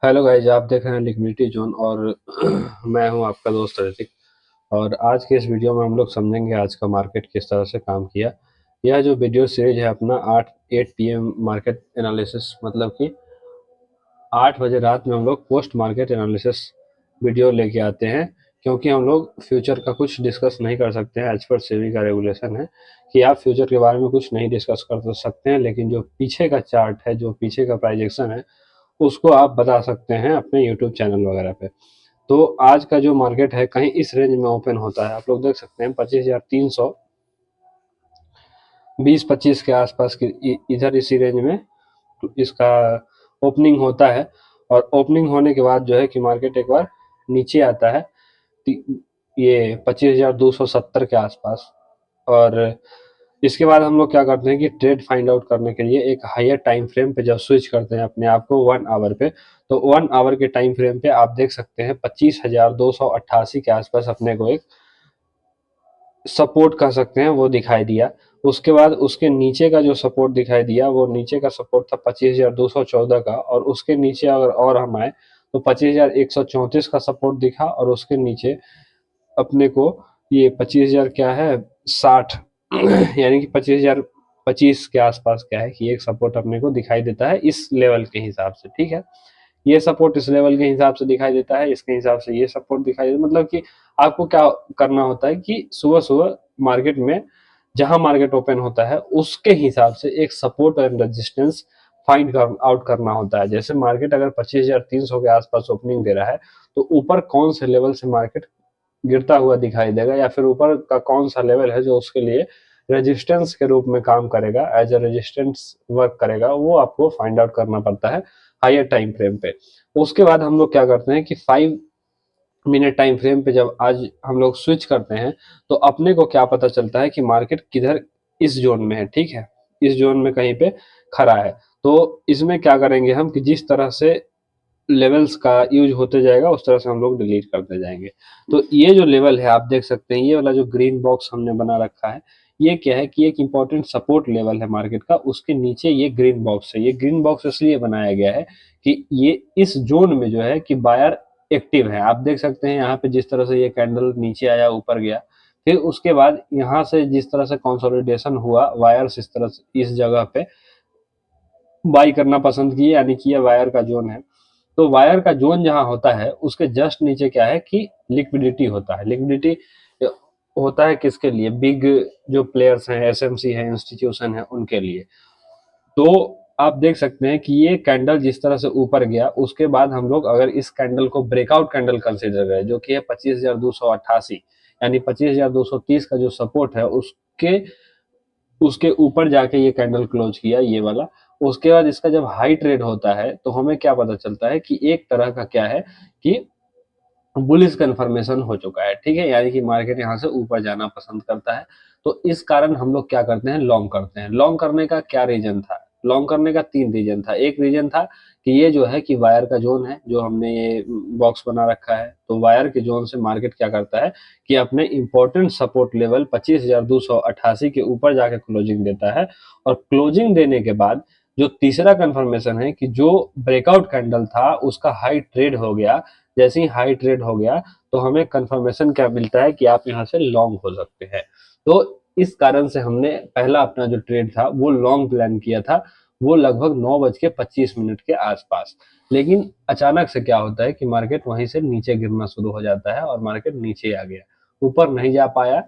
Hello guys, आप देख रहे हैं लिक्विडिटी जोन और मैं हूं आपका दोस्त ऋतिक। और आज के इस वीडियो में हम लोग समझेंगे आज का मार्केट किस तरह से काम किया। यह जो वीडियो सीरीज है अपना 8 पीएम मार्केट एनालिसिस, मतलब कि 8 बजे रात में हम लोग पोस्ट मार्केट एनालिसिस वीडियो लेके आते हैं, क्योंकि हम लोग फ्यूचर का कुछ डिस्कस नहीं कर सकते हैं। एज पर सेबी का रेगुलेशन है कि आप फ्यूचर के बारे में कुछ नहीं डिस्कस कर तो सकते हैं, लेकिन जो पीछे का चार्ट है, जो पीछे का प्राइजेक्शन है, उसको आप बता सकते हैं अपने यूट्यूब चैनल वगैरह पे। तो आज का जो मार्केट है कहीं इस रेंज में ओपन होता है, आप लोग देख सकते हैं 25,320-25 के आसपास की इधर इसी रेंज में इसका ओपनिंग होता है। और ओपनिंग होने के बाद जो है कि मार्केट एक बार नीचे आता है ये 25,270 के आसपास। और इसके बाद हम लोग क्या करते हैं कि ट्रेड फाइंड आउट करने के लिए एक हायर टाइम फ्रेम पे जब स्विच करते हैं अपने आप को 1 आवर पे, तो 1 आवर के टाइम फ्रेम पे आप देख सकते हैं 25,288 के आसपास अपने को एक सपोर्ट कह सकते हैं वो दिखाई दिया। उसके बाद उसके नीचे का जो सपोर्ट दिखाई दिया, वो नीचे का सपोर्ट था 25,214 का, और उसके नीचे अगर और हम आए तो 25,134 का सपोर्ट दिखा, और उसके नीचे अपने को ये 25,000 क्या है 60 यानी कि 25,025 के आसपास क्या है कि एक सपोर्ट अपने को दिखाई देता है इस लेवल के हिसाब से। ठीक है, ये सपोर्ट इस लेवल के हिसाब से दिखाई देता है, इसके हिसाब से ये सपोर्ट दिखाई देता है। मतलब कि आपको क्या करना होता है कि सुबह सुबह मार्केट में जहां मार्केट ओपन होता है उसके हिसाब से एक support and resistance find out करना होता है। जैसे मार्केट अगर 25,300 के आसपास ओपनिंग दे रहा है, तो ऊपर कौन से लेवल से मार्केट गिरता हुआ दिखाई देगा, या फिर ऊपर का कौन सा लेवल है जो उसके लिए रेजिस्टेंस के रूप में काम करेगा, एज अ रेजिस्टेंस वर्क करेगा, वो आपको फाइंड आउट करना पड़ता है हायर टाइम फ्रेम पे। उसके बाद हम लोग क्या करते हैं कि 5 मिनट टाइम फ्रेम पे जब आज हम लोग स्विच करते हैं, तो अपने को क्या पता चलता है कि मार्केट किधर इस जोन में है। ठीक है, इस जोन में कहीं पे खड़ा है। तो इसमें क्या करेंगे हम कि जिस तरह से लेवल्स का यूज होते जाएगा उस तरह से हम लोग डिलीट करते जाएंगे। तो ये जो लेवल है आप देख सकते हैं, ये वाला जो ग्रीन बॉक्स हमने बना रखा है, ये क्या है कि एक इंपॉर्टेंट सपोर्ट लेवल है मार्केट का, उसके नीचे ये ग्रीन बॉक्स है। ये ग्रीन बॉक्स इसलिए बनाया गया है कि ये इस जोन में जो है कि बायर एक्टिव है। आप देख सकते हैं यहाँ पे जिस तरह से ये कैंडल नीचे आया ऊपर गया, फिर उसके बाद यहाँ से जिस तरह से कंसोलिडेशन हुआ, वायर्स इस तरह से इस जगह पे बाई करना पसंद किए, यानी कि ये वायर का जोन है। तो वायर का जोन जहां होता है उसके जस्ट नीचे क्या है कि लिक्विडिटी होता है। लिक्विडिटी होता है किसके लिए? बिग जो प्लेयर्स हैं, एसएमसी है, इंस्टीट्यूशन है, उनके लिए। तो आप देख सकते हैं कि ये कैंडल जिस तरह से ऊपर गया, उसके बाद हम लोग अगर इस कैंडल को ब्रेकआउट कैंडल कंसिडर करें, जो कि है 25,288, यानी 25,230 का जो सपोर्ट है उसके उसके ऊपर जाके ये कैंडल क्लोज किया, ये वाला। उसके बाद इसका जब हाई ट्रेड होता है तो हमें क्या पता चलता है कि एक तरह का क्या है कि बुलिश कन्फर्मेशन हो चुका है। ठीक है, यानी कि मार्केट यहाँ से ऊपर जाना पसंद करता है। तो इस कारण हम लोग क्या करते हैं, लॉन्ग करते हैं। लॉन्ग करने का क्या रीजन था? लॉन्ग करने का 3 रीजन था। एक रीजन था कि ये जो है कि वायर का जोन है, जो हमने ये बॉक्स बना रखा है, तो वायर के जोन से मार्केट क्या करता है कि अपने इंपॉर्टेंट सपोर्ट लेवल 25,288 के ऊपर जाके क्लोजिंग देता है। और क्लोजिंग देने के बाद जो तीसरा कंफर्मेशन है कि जो ब्रेकआउट कैंडल था उसका हाई ट्रेड हो गया। जैसे ही हाई ट्रेड हो गया तो हमें कंफर्मेशन क्या मिलता है कि आप यहाँ से लॉन्ग हो सकते हैं। तो इस कारण से हमने पहला अपना जो ट्रेड था वो लॉन्ग प्लान किया था, वो लगभग 9:25 के आसपास। लेकिन अचानक से क्या होता है कि मार्केट वहीं से नीचे गिरना शुरू हो जाता है और मार्केट नीचे आ गया, ऊपर नहीं जा पाया।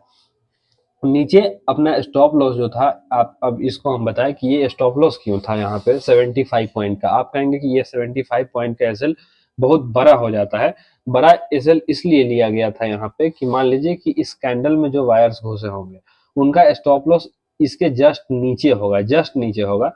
नीचे अपना स्टॉप लॉस जो था, आप अब इसको हम बताएं कि ये स्टॉप लॉस क्यों था यहाँ पे 75 पॉइंट का। आप कहेंगे कि ये 75 पॉइंट का एसएल बहुत बड़ा हो जाता है। बड़ा एसएल इसलिए लिया गया था यहाँ पे कि मान लीजिए कि इस कैंडल में जो वायर्स घुसे होंगे उनका स्टॉप लॉस इसके जस्ट नीचे होगा, जस्ट नीचे होगा।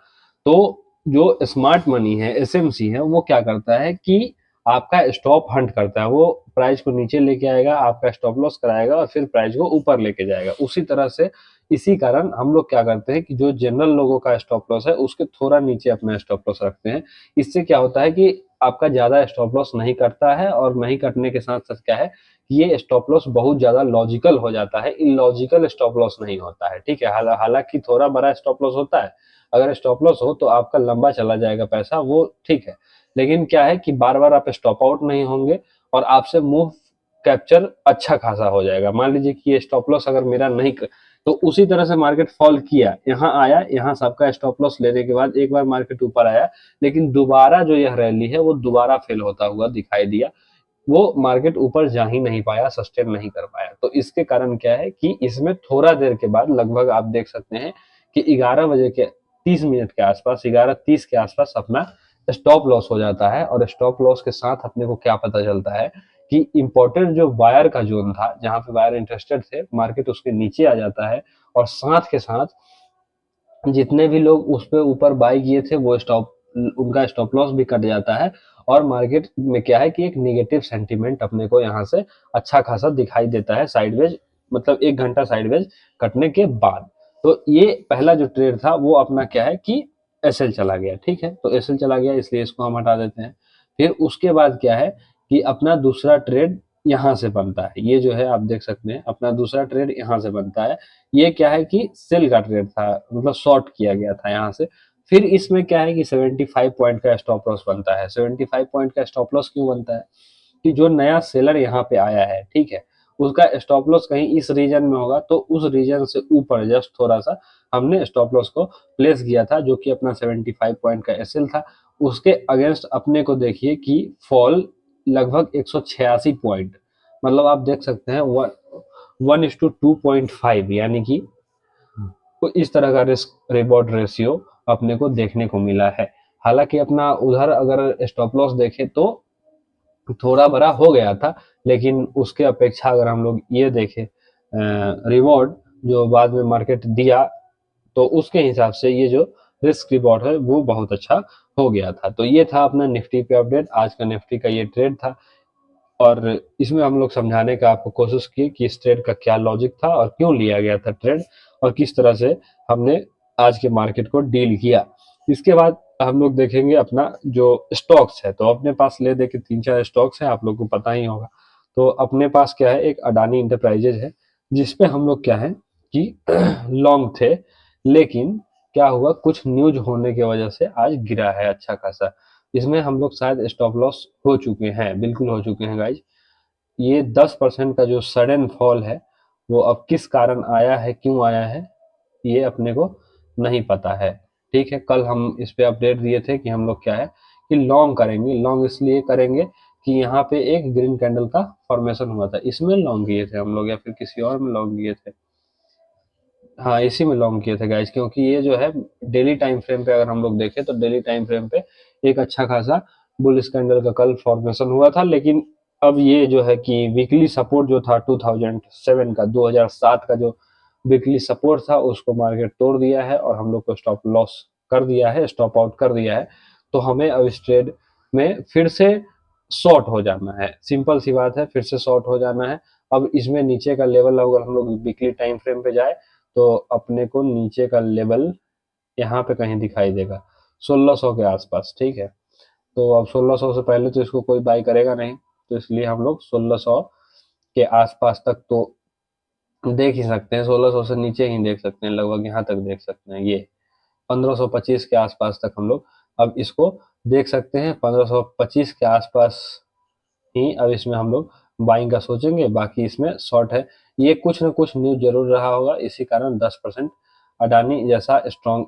तो जो स्मार्ट मनी है, एसएमसी है, वो क्या करता है कि आपका स्टॉप हंट करता है। वो प्राइस को नीचे लेके आएगा, आपका स्टॉप लॉस कराएगा और फिर प्राइस को ऊपर लेके जाएगा। उसी तरह से इसी कारण हम लोग क्या करते हैं कि जो जनरल लोगों का स्टॉप लॉस है उसके थोड़ा नीचे अपना स्टॉप लॉस रखते हैं। इससे क्या होता है कि आपका ज्यादा स्टॉप लॉस नहीं कटता है, और नहीं कटने के साथ साथ क्या है कि ये स्टॉप लॉस बहुत ज्यादा लॉजिकल हो जाता है, इलॉजिकल स्टॉप लॉस नहीं होता है। ठीक है, हालांकि थोड़ा बड़ा स्टॉप लॉस होता है। अगर स्टॉप लॉस हो तो आपका लंबा चला जाएगा पैसा, वो ठीक है। लेकिन क्या है कि बार-बार आप स्टॉप आउट नहीं होंगे और आपसे मूव कैप्चर अच्छा खासा हो जाएगा। मान लीजिए कि ये स्टॉप लॉस अगर मेरा नहीं तो उसी तरह से मार्केट फॉल किया, यहाँ आया, यहाँ सबका स्टॉप लॉस लेने के बाद एक बार मार्केट ऊपर आया, लेकिन दोबारा जो यह रैली है वो दोबारा फेल होता हुआ दिखाई दिया। वो मार्केट ऊपर जा ही नहीं पाया, सस्टेन नहीं कर पाया। तो इसके कारण क्या है कि इसमें थोड़ा देर के बाद लगभग आप देख सकते हैं कि 11 बजे के 30 मिनट के आसपास, 11:30 के आसपास अपना स्टॉप लॉस हो जाता है। और स्टॉप लॉस के साथ अपने को क्या पता चलता है कि इंपॉर्टेंट जो बायर का जोन था, जहां पे बायर इंटरेस्टेड थे, मार्केट उसके नीचे आ जाता है और साथ के साथ जितने भी लोग उस पे ऊपर बाई किए थे वो उनका स्टॉप लॉस भी कट जाता है। और मार्केट में क्या है कि एक नेगेटिव सेंटीमेंट अपने को यहाँ से अच्छा खासा दिखाई देता है साइडवेज, मतलब 1 घंटा साइडवेज कटने के बाद। तो ये पहला जो ट्रेड था वो अपना क्या है कि एसएल चला गया, ठीक है, तो एसएल चला गया इसलिए इसको हम हटा देते हैं। फिर उसके बाद क्या है कि अपना दूसरा ट्रेड यहाँ से बनता है, ये जो है आप देख सकते हैं अपना दूसरा ट्रेड यहाँ से बनता है। ये क्या है कि सेल का ट्रेड था, मतलब शॉर्ट किया गया था यहाँ से। फिर इसमें क्या है कि 75 पॉइंट का स्टॉप लॉस बनता है। 75 पॉइंट का स्टॉप लॉस क्यों बनता है कि जो नया सेलर यहाँ पे आया है, ठीक है, उसका स्टॉप लॉस कहीं इस रीजन में होगा, तो उस रीजन से ऊपर जस्ट थोड़ा सा हमने स्टॉप लॉस को प्लेस किया था, जो कि अपना 75 पॉइंट का एसएल था। उसके अगेंस्ट अपने को देखिए कि फॉल लगभग 186 पॉइंट, मतलब आप देख सकते हैं 1:2.5, यानी कि तो इस तरह का रिस्क रिवॉर्ड रेशियो अपने को देखने को मिला है। हालांकि अपना उधर अगर स्टॉप लॉस देखें तो थोड़ा बड़ा हो गया था, लेकिन उसके अपेक्षा अगर हम लोग ये देखें रिवॉर्ड जो बाद में मार्केट दिया, तो उसके हिसाब से ये जो रिस्क रिवॉर्ड है वो बहुत अच्छा हो गया था। तो ये था अपना निफ्टी पे अपडेट, आज का निफ्टी का ये ट्रेड था। और इसमें हम लोग समझाने का आपको कोशिश की कि इस ट्रेड का क्या लॉजिक था और क्यों लिया गया था ट्रेड, और किस तरह से हमने आज के मार्केट को डील किया। इसके बाद हम लोग देखेंगे अपना जो स्टॉक्स है, तो अपने पास ले दे के 3-4 स्टॉक्स हैं, आप लोग को पता ही होगा। तो अपने पास क्या है, एक अडानी इंटरप्राइजेज है, जिसपे हम लोग क्या है कि लॉन्ग थे, लेकिन क्या हुआ, कुछ न्यूज होने की वजह से आज गिरा है अच्छा खासा। इसमें हम लोग शायद स्टॉप लॉस हो चुके हैं, बिल्कुल हो चुके हैं गाइज। ये 10% का जो सडन फॉल है वो अब किस कारण आया है, क्यों आया है, ये अपने को नहीं पता है। ठीक है, कल हम इस पे अपडेट दिए थे कि हम लोग क्या है कि लॉन्ग करेंगे। लॉन्ग इसलिए करेंगे कि यहाँ पे एक ग्रीन कैंडल का फॉर्मेशन हुआ था, इसमें लॉन्ग किए थे हम लोग, या फिर किसी और में लॉन्ग किए थे। हाँ, इसी में लॉन्ग किए थे गाइज, क्योंकि ये जो है डेली टाइम फ्रेम पे अगर हम लोग देखें तो डेली टाइम फ्रेम पे एक अच्छा खासा बुलिश कैंडल का कल फॉर्मेशन हुआ था। लेकिन अब ये जो है कि वीकली सपोर्ट जो था 2007 का, 2007 का जो वीकली सपोर्ट था, उसको मार्केट तोड़ दिया है और हम लोग को स्टॉप लॉस कर दिया है, स्टॉप आउट कर दिया है। तो हमें अब इस ट्रेड में फिर से शॉर्ट हो जाना है, सिंपल सी बात है, फिर से शॉर्ट हो जाना है। अब इसमें नीचे का लेवल अगर हम लोग वीकली टाइम फ्रेम पे जाए तो अपने को नीचे का लेवल यहाँ पे कहीं दिखाई देगा 1600 के आसपास, ठीक है। तो अब 1600 से पहले तो इसको कोई बाई करेगा नहीं, तो इसलिए हम लोग 1600 के आसपास तक तो देख ही सकते हैं, 1600 से नीचे ही देख सकते हैं, लगभग यहाँ तक देख सकते हैं। ये 1525 के आसपास तक हम लोग अब इसको देख सकते हैं। 1525 के आसपास ही अब इसमें हम लोग बाइंग का सोचेंगे, बाकी इसमें शॉर्ट है। ये कुछ ना कुछ न्यूज जरूर रहा होगा, इसी कारण 10% अडानी जैसा स्ट्रॉन्ग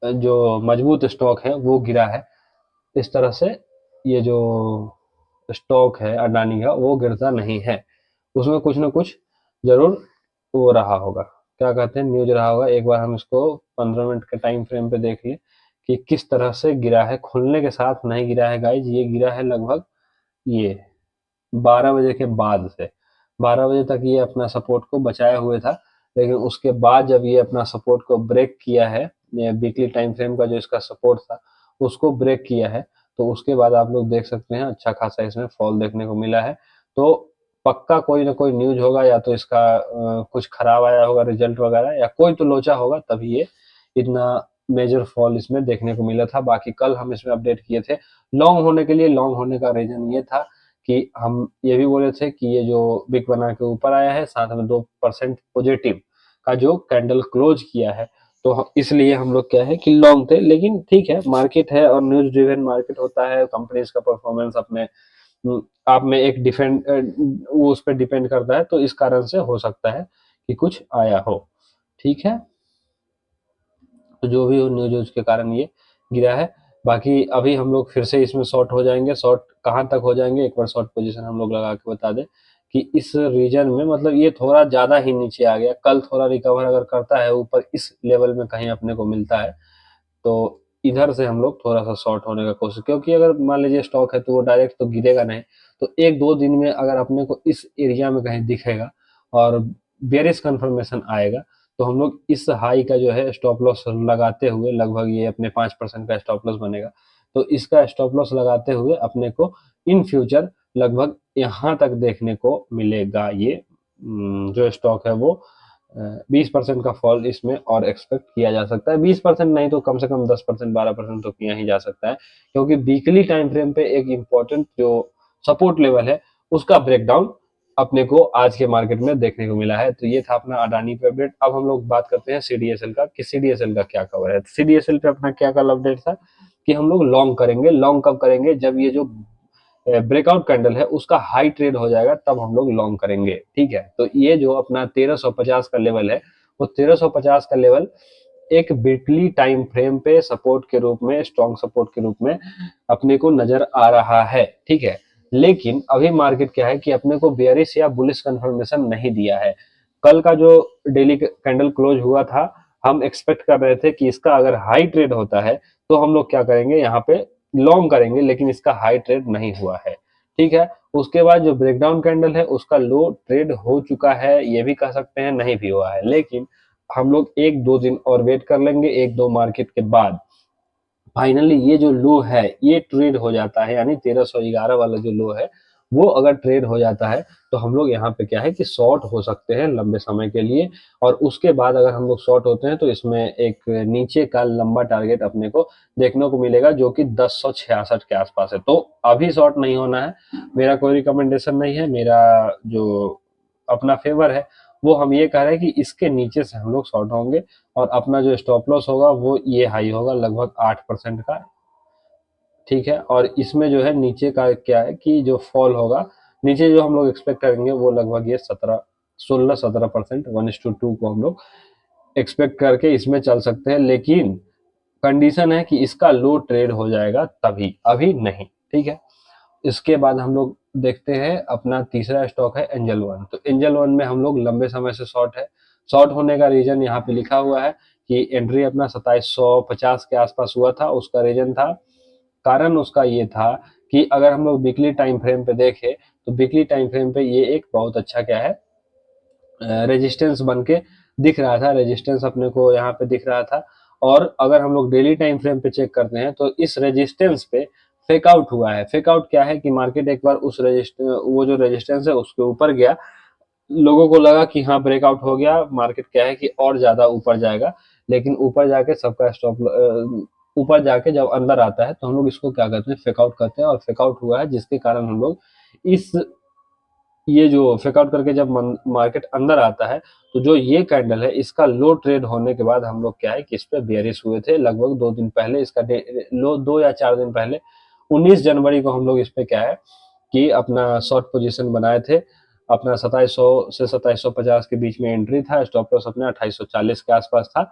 जो मजबूत स्टॉक है वो गिरा है। इस तरह से ये जो स्टॉक है अडानी का वो गिरता नहीं है, उसमें कुछ ना कुछ जरूर वो रहा होगा, क्या कहते हैं, न्यूज रहा होगा। एक बार हम इसको 15 मिनट के टाइम फ्रेम पे देख लें कि किस तरह से गिरा है। खुलने के साथ नहीं गिरा है गाइज, ये गिरा है लगभग ये 12 बजे के बाद से। 12 बजे तक ये अपना सपोर्ट को बचाए हुए था, लेकिन उसके बाद जब ये अपना सपोर्ट को ब्रेक किया है, ये वीकली टाइम फ्रेम का जो इसका सपोर्ट था उसको ब्रेक किया है, तो उसके बाद आप लोग देख सकते हैं अच्छा खासा इसमें फॉल देखने को मिला है। तो पक्का कोई ना कोई न्यूज होगा, या तो इसका कुछ खराब आया होगा रिजल्ट वगैरह, या कोई तो लोचा होगा, तभी ये इतना मेजर फॉल इसमें देखने को मिला था। बाकी कल हम इसमें अपडेट किए थे लॉन्ग होने के लिए। लॉन्ग होने का रीजन ये था कि हम ये भी बोले थे कि ये जो बिग बना के ऊपर आया है, साथ में 2% पॉजिटिव का जो कैंडल क्लोज किया है, तो इसलिए हम लोग क्या है कि लॉन्ग थे, लेकिन ठीक है, मार्केट है और न्यूज ड्रिवन मार्केट होता है, कंपनीज का परफॉर्मेंस अपने आप में एक डिफेंड वो उस पर डिपेंड करता है, तो इस कारण से हो सकता है कि कुछ आया हो। ठीक है, तो जो भी हो न्यूज के कारण ये गिरा है। बाकी अभी हम लोग फिर से इसमें शॉर्ट हो जाएंगे। शॉर्ट कहाँ तक हो जाएंगे, एक बार शॉर्ट पोजीशन हम लोग लगा के बता दें कि इस रीजन में, मतलब ये थोड़ा ज्यादा ही नीचे आ गया, कल थोड़ा रिकवर अगर करता है ऊपर इस लेवल में कहीं अपने को मिलता है, तो इधर से हम लोग थोड़ा सा शॉर्ट होने का कोशिश, क्योंकि अगर मान लीजिए स्टॉक है तो वो डायरेक्ट तो गिरेगा नहीं, तो एक दो दिन में अगर अपने को इस एरिया में कहीं दिखेगा और बेरिश कंफर्मेशन आएगा, तो हम लोग इस हाई का जो है स्टॉप लॉस लगाते हुए, लगभग ये अपने 5% का स्टॉप लॉस बनेगा, तो इसका स्टॉप लॉस लगाते हुए अपने को इन फ्यूचर लगभग यहाँ तक देखने को मिलेगा। ये जो स्टॉक है वो 20% का फॉल इसमें और एक्सपेक्ट किया जा सकता है। 20% नहीं तो कम से कम 10%, 12% तो किया ही जा सकता है, क्योंकि वीकली टाइम फ्रेम पे एक इम्पोर्टेंट जो सपोर्ट लेवल है उसका ब्रेकडाउन अपने को आज के मार्केट में देखने को मिला है। तो ये था अपना अडानी पे अपडेट। अब हम लोग बात करते हैं सीडीएसएल का, कि सीडीएसएल का क्या कवर है। सीडीएसएल पे अपना क्या कल अपडेट था कि हम लोग लॉन्ग करेंगे। लॉन्ग कब करेंगे, जब ये जो ब्रेकआउट कैंडल है उसका हाई ट्रेड हो जाएगा, तब हम लोग लॉन्ग करेंगे। ठीक है, तो ये जो अपना 1350 का लेवल है, वो 1350 का लेवल एक वीकली टाइम फ्रेम पे सपोर्ट के रूप में, स्ट्रॉन्ग सपोर्ट के रूप में अपने को नजर आ रहा है। ठीक है, लेकिन अभी मार्केट क्या है कि अपने को बेयरिश या बुलिश कंफर्मेशन नहीं दिया है। कल का जो डेली कैंडल क्लोज हुआ था, हम एक्सपेक्ट कर रहे थे कि इसका अगर हाई ट्रेड होता है तो हम लोग क्या करेंगे, यहाँ पे लॉन्ग करेंगे, लेकिन इसका हाई ट्रेड नहीं हुआ है। ठीक है, उसके बाद जो ब्रेकडाउन कैंडल है उसका लो ट्रेड हो चुका है, ये भी कह सकते हैं, नहीं भी हुआ है, लेकिन हम लोग एक दो दिन और वेट कर लेंगे। एक दो मार्केट के बाद फाइनली ये जो लो है ये ट्रेड हो जाता है, यानी 1311 वाला जो लो है वो अगर ट्रेड हो जाता है, तो हम लोग यहाँ पे क्या है कि शॉर्ट हो सकते हैं लंबे समय के लिए। और उसके बाद अगर हम लोग शॉर्ट होते हैं तो इसमें एक नीचे का लंबा टारगेट अपने को देखने को मिलेगा, जो कि 1066 के आसपास है। तो अभी शॉर्ट नहीं होना है, मेरा कोई रिकमेंडेशन नहीं है, मेरा जो अपना फेवर है वो हम ये कह रहे हैं कि इसके नीचे से हम लोग शॉर्ट होंगे, और अपना जो स्टॉप लॉस होगा वो ये हाई होगा लगभग 8% का। ठीक है, और इसमें जो है नीचे का क्या है कि जो फॉल होगा, नीचे जो हम लोग एक्सपेक्ट करेंगे वो लगभग ये 17% 1:2 को हम लोग एक्सपेक्ट करके इसमें चल सकते हैं, लेकिन कंडीशन है कि इसका लो ट्रेड हो जाएगा तभी, अभी नहीं। ठीक है, इसके बाद हम लोग देखते हैं अपना तीसरा स्टॉक है एंजल वन। तो एंजल वन में हम लोग लंबे समय से शॉर्ट है। शॉर्ट होने का रीजन यहाँ पे लिखा हुआ है कि एंट्री अपना 2750 के आसपास हुआ था, उसका रीजन था, कारण उसका ये था कि अगर हम लोग वीकली टाइम फ्रेम पे देखें तो वीकली टाइम फ्रेम पे ये एक बहुत अच्छा क्या है, रेजिस्टेंस बन के दिख रहा था, रेजिस्टेंस अपने को यहाँ पे दिख रहा था। और अगर हम लोग डेली टाइम फ्रेम पे चेक करते हैं तो इस रेजिस्टेंस पे फेक आउट हुआ है। फेक आउट क्या है कि मार्केट एक बार उस वो जो रेजिस्टेंस है उसके ऊपर गया, लोगों को लगा कि हाँ ब्रेकआउट हो गया, मार्केट क्या है कि और ज्यादा ऊपर जाएगा, लेकिन ऊपर जाके सबका स्टॉप, ऊपर जाके जब अंदर आता है तो हम लोग इसको क्या करते हैं, फेक आउट करते हैं, और फेक आउट हुआ है, जिसके कारण हम लोग इस ये जो फेक आउट करके जब मार्केट अंदर आता है, तो जो ये कैंडल है इसका लो ट्रेड होने के बाद हम लोग क्या है कि इस पे बेयरिश हुए थे लगभग 2 दिन पहले, इसका लो 2 या 4 दिन पहले 19 जनवरी को हम लोग इस पे क्या है कि अपना शॉर्ट पोजीशन बनाए थे। अपना 2700 से 2750 के बीच में एंट्री था, स्टॉप लॉस अपने 2840 के आसपास था।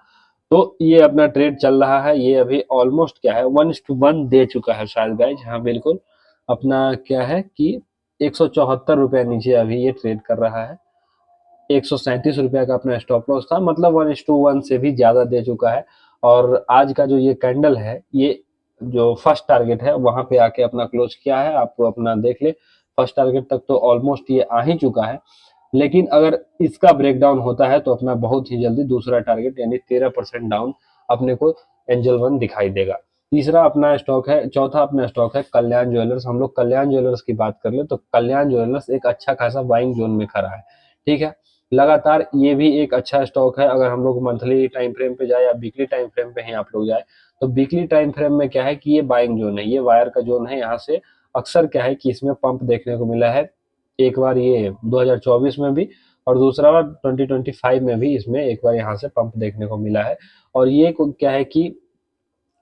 तो ये अपना ट्रेड चल रहा है, ये अभी ऑलमोस्ट क्या है 1:1 दे चुका है शायद गाइज, हाँ बिल्कुल। अपना क्या है कि 174 रुपया नीचे अभी ये ट्रेड कर रहा है। 137 रुपया का अपना स्टॉप लॉस था, मतलब 1:1 से भी ज्यादा दे चुका है। और आज का जो ये कैंडल है, ये जो फर्स्ट टारगेट है वहां पे आके अपना क्लोज किया है, आपको अपना देख ले, फर्स्ट टारगेट तक तो ऑलमोस्ट ये आ ही चुका है। लेकिन अगर इसका ब्रेकडाउन होता है तो अपना बहुत ही जल्दी दूसरा टारगेट यानी 13% डाउन अपने को एंजल वन दिखाई देगा। तीसरा अपना स्टॉक है, चौथा अपना स्टॉक है कल्याण ज्वेलर्स। हम लोग कल्याण ज्वेलर्स की बात कर ले तो कल्याण ज्वेलर्स एक अच्छा खासा बाइंग जोन में खड़ा है। ठीक है, लगातार ये भी एक अच्छा स्टॉक है। अगर हम लोग मंथली टाइम फ्रेम पे जाए या वीकली टाइम फ्रेम पे ही आप लोग जाए, तो वीकली टाइम फ्रेम में क्या है कि ये बाइंग जोन है, ये वायर का जोन है। यहाँ से अक्सर क्या है कि इसमें पंप देखने को मिला है, एक बार ये 2024 में भी, और दूसरा बार 2025 में भी इसमें एक बार यहाँ से पंप देखने को मिला है। और ये क्या है कि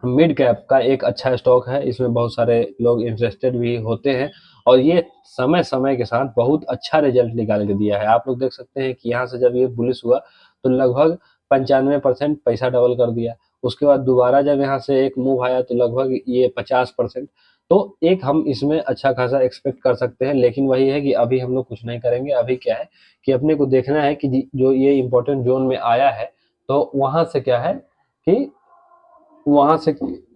मिड कैप का एक अच्छा स्टॉक है, इसमें बहुत सारे लोग इंटरेस्टेड भी होते हैं और ये समय समय के साथ बहुत अच्छा रिजल्ट निकाल के दिया है। आप लोग देख सकते हैं कि यहाँ से जब ये बुलिश हुआ तो लगभग 95% पैसा डबल कर दिया। उसके बाद दोबारा जब यहाँ से एक मूव आया तो लगभग ये 50%। तो एक हम इसमें अच्छा खासा एक्सपेक्ट कर सकते हैं, लेकिन वही है कि अभी हम लोग कुछ नहीं करेंगे। अभी क्या है कि अपने को देखना है कि जो ये इंपॉर्टेंट जोन में आया है तो वहां से क्या है कि वहां से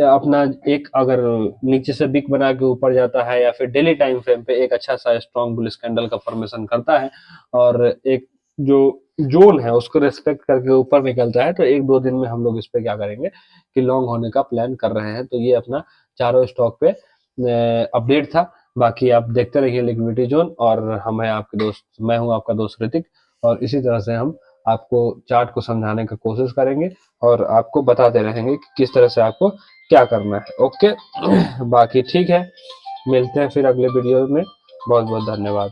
अपना एक अगर नीचे से बिग बना के ऊपर जाता है या फिर डेली टाइम फ्रेम पे एक अच्छा सा स्ट्रॉन्ग बुलिश कैंडल का फॉर्मेशन करता है और एक जो जोन है उसको रेस्पेक्ट करके ऊपर निकलता है तो एक दो दिन में हम लोग इस पे क्या करेंगे कि लॉन्ग होने का प्लान कर रहे हैं। तो ये अपना चारों स्टॉक पे अपडेट था। बाकी आप देखते रहिए लिक्विडिटी जोन और हम है आपके दोस्त, मैं हूँ आपका दोस्त ऋतिक और इसी तरह से हम आपको चार्ट को समझाने की कोशिश करेंगे और आपको बताते रहेंगे कि किस तरह से आपको क्या करना है। ओके बाकी ठीक है, मिलते हैं फिर अगले वीडियो में। बहुत बहुत धन्यवाद।